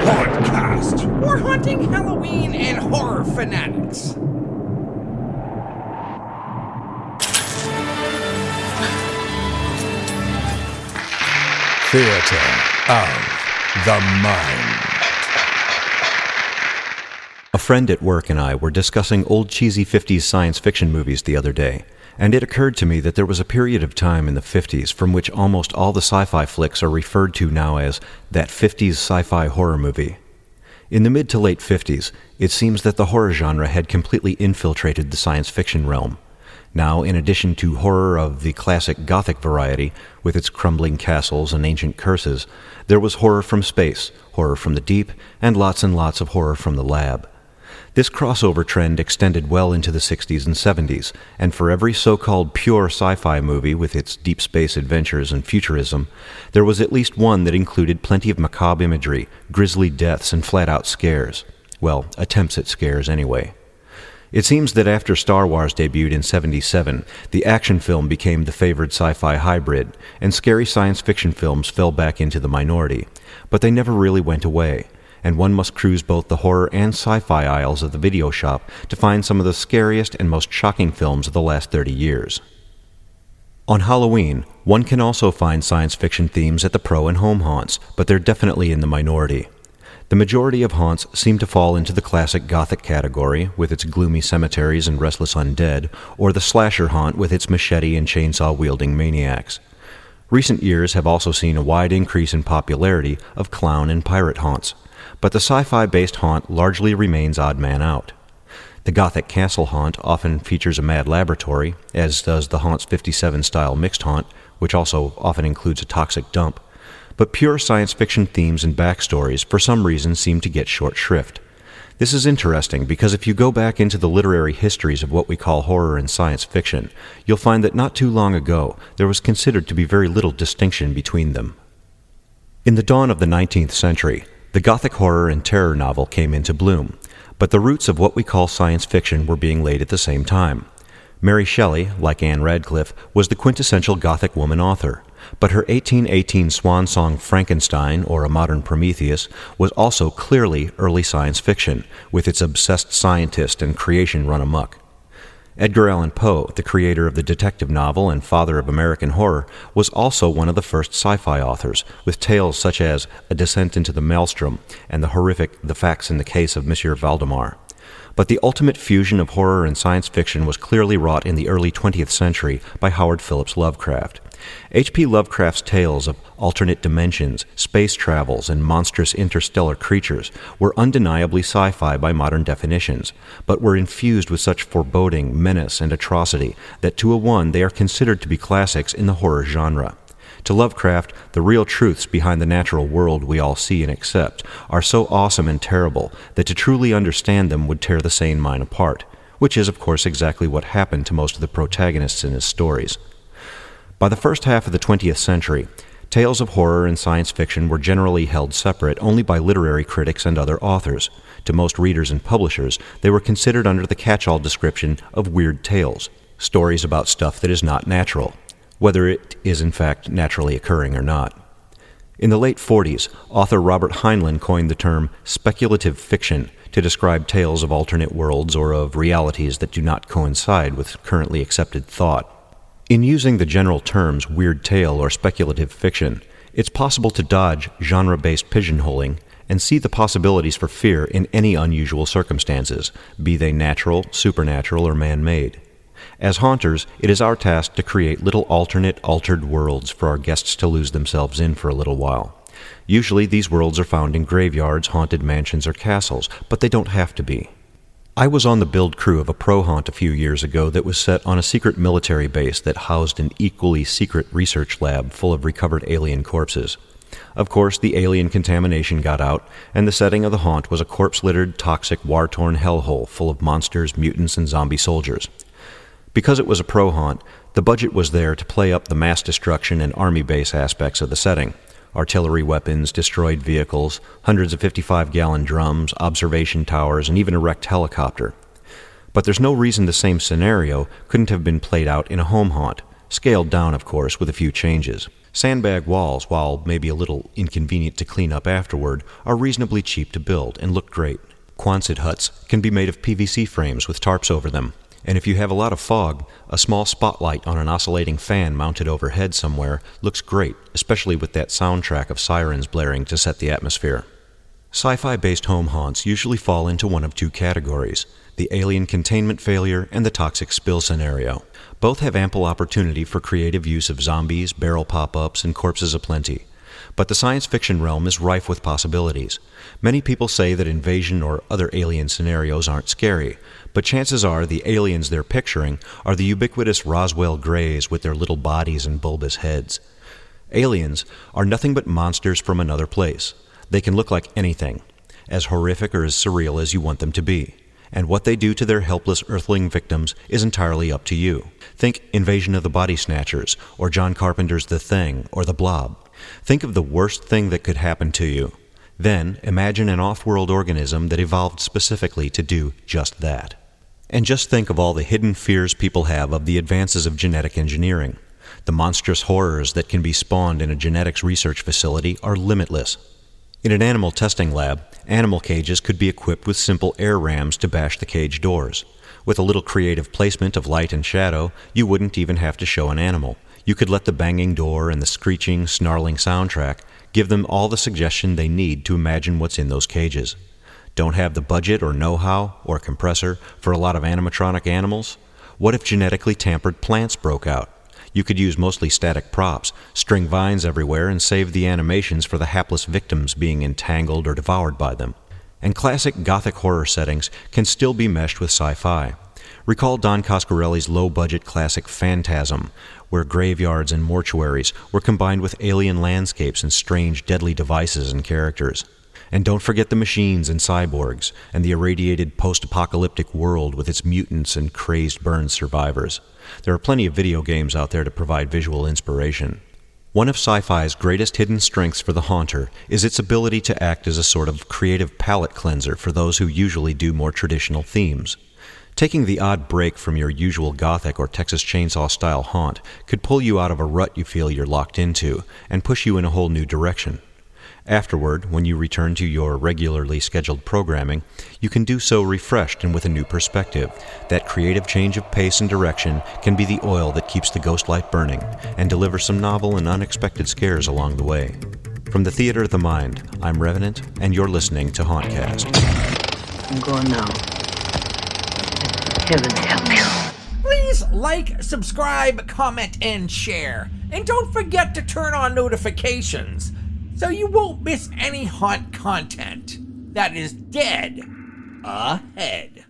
Hauntcast. We're hunting Halloween and horror fanatics. Theater of the Mind. A friend at work and I were discussing old cheesy 50s science fiction movies the other day, and it occurred to me that there was a period of time in the 50s from which almost all the sci-fi flicks are referred to now as that 50s sci-fi horror movie. In the mid to late 50s, it seems that the horror genre had completely infiltrated the science fiction realm. Now, in addition to horror of the classic gothic variety, with its crumbling castles and ancient curses, there was horror from space, horror from the deep, and lots of horror from the lab. This crossover trend extended well into the 60s and 70s, and for every so-called pure sci-fi movie with its deep space adventures and futurism, there was at least one that included plenty of macabre imagery, grisly deaths, and flat-out scares. Well, attempts at scares anyway. It seems that after Star Wars debuted in '77, the action film became the favored sci-fi hybrid, and scary science fiction films fell back into the minority. But they never really went away, and one must cruise both the horror and sci-fi aisles of the video shop to find some of the scariest and most shocking films of the last 30 years. On Halloween, one can also find science fiction themes at the pro and home haunts, but they're definitely in the minority. The majority of haunts seem to fall into the classic gothic category, with its gloomy cemeteries and restless undead, or the slasher haunt with its machete and chainsaw-wielding maniacs. Recent years have also seen a wide increase in popularity of clown and pirate haunts, but the sci-fi-based haunt largely remains odd man out. The Gothic Castle haunt often features a mad laboratory, as does the Haunt's 57-style mixed haunt, which also often includes a toxic dump. But pure science fiction themes and backstories for some reason seem to get short shrift. This is interesting because if you go back into the literary histories of what we call horror and science fiction, you'll find that not too long ago there was considered to be very little distinction between them. In the dawn of the 19th century, the Gothic horror and terror novel came into bloom, but the roots of what we call science fiction were being laid at the same time. Mary Shelley, like Anne Radcliffe, was the quintessential Gothic woman author, but her 1818 swan song Frankenstein, or A Modern Prometheus, was also clearly early science fiction, with its obsessed scientist and creation run amok. Edgar Allan Poe, the creator of the detective novel and father of American horror, was also one of the first sci-fi authors, with tales such as A Descent into the Maelstrom and the horrific The Facts in the Case of Monsieur Valdemar. But the ultimate fusion of horror and science fiction was clearly wrought in the early 20th century by Howard Phillips Lovecraft. H.P. Lovecraft's tales of alternate dimensions, space travels, and monstrous interstellar creatures were undeniably sci-fi by modern definitions, but were infused with such foreboding, menace, and atrocity that to a one they are considered to be classics in the horror genre. To Lovecraft, the real truths behind the natural world we all see and accept are so awesome and terrible that to truly understand them would tear the sane mind apart, which is, of course, exactly what happened to most of the protagonists in his stories. By the first half of the 20th century, tales of horror and science fiction were generally held separate only by literary critics and other authors. To most readers and publishers, they were considered under the catch-all description of weird tales, stories about stuff that is not natural, whether it is in fact naturally occurring or not. In the late 40s, author Robert Heinlein coined the term speculative fiction to describe tales of alternate worlds or of realities that do not coincide with currently accepted thought. In using the general terms weird tale or speculative fiction, it's possible to dodge genre-based pigeonholing and see the possibilities for fear in any unusual circumstances, be they natural, supernatural, or man-made. As haunters, it is our task to create little alternate, altered worlds for our guests to lose themselves in for a little while. Usually these worlds are found in graveyards, haunted mansions, or castles, but they don't have to be. I was on the build crew of a pro haunt a few years ago that was set on a secret military base that housed an equally secret research lab full of recovered alien corpses. Of course, the alien contamination got out, and the setting of the haunt was a corpse-littered, toxic, war-torn hellhole full of monsters, mutants, and zombie soldiers. Because it was a pro haunt, the budget was there to play up the mass destruction and army base aspects of the setting. Artillery weapons, destroyed vehicles, hundreds of 55-gallon drums, observation towers, and even a wrecked helicopter. But there's no reason the same scenario couldn't have been played out in a home haunt, scaled down, of course, with a few changes. Sandbag walls, while maybe a little inconvenient to clean up afterward, are reasonably cheap to build and look great. Quonset huts can be made of PVC frames with tarps over them, and if you have a lot of fog, a small spotlight on an oscillating fan mounted overhead somewhere looks great, especially with that soundtrack of sirens blaring to set the atmosphere. Sci-fi-based home haunts usually fall into one of two categories: the alien containment failure and the toxic spill scenario. Both have ample opportunity for creative use of zombies, barrel pop-ups, and corpses aplenty. But the science fiction realm is rife with possibilities. Many people say that invasion or other alien scenarios aren't scary, but chances are the aliens they're picturing are the ubiquitous Roswell Greys with their little bodies and bulbous heads. Aliens are nothing but monsters from another place. They can look like anything, as horrific or as surreal as you want them to be. And what they do to their helpless earthling victims is entirely up to you. Think Invasion of the Body Snatchers, or John Carpenter's The Thing, or The Blob. Think of the worst thing that could happen to you. Then imagine an off-world organism that evolved specifically to do just that. And just think of all the hidden fears people have of the advances of genetic engineering. The monstrous horrors that can be spawned in a genetics research facility are limitless. In an animal testing lab, animal cages could be equipped with simple air rams to bash the cage doors. With a little creative placement of light and shadow, you wouldn't even have to show an animal. You could let the banging door and the screeching, snarling soundtrack give them all the suggestion they need to imagine what's in those cages. Don't have the budget or know-how or compressor for a lot of animatronic animals? What if genetically tampered plants broke out? You could use mostly static props, string vines everywhere, and save the animations for the hapless victims being entangled or devoured by them. And classic gothic horror settings can still be meshed with sci-fi. Recall Don Coscarelli's low-budget classic Phantasm, where graveyards and mortuaries were combined with alien landscapes and strange, deadly devices and characters. And don't forget the machines and cyborgs, and the irradiated post-apocalyptic world with its mutants and crazed burned survivors. There are plenty of video games out there to provide visual inspiration. One of sci-fi's greatest hidden strengths for the Haunter is its ability to act as a sort of creative palate cleanser for those who usually do more traditional themes. Taking the odd break from your usual Gothic or Texas Chainsaw-style haunt could pull you out of a rut you feel you're locked into and push you in a whole new direction. Afterward, when you return to your regularly scheduled programming, you can do so refreshed and with a new perspective. That creative change of pace and direction can be the oil that keeps the ghost light burning and deliver some novel and unexpected scares along the way. From the Theater of the Mind, I'm Revenant, and you're listening to Hauntcast. I'm going now. Heaven help you. Please like, subscribe, comment, and share. And don't forget to turn on notifications so you won't miss any haunt content that is dead ahead.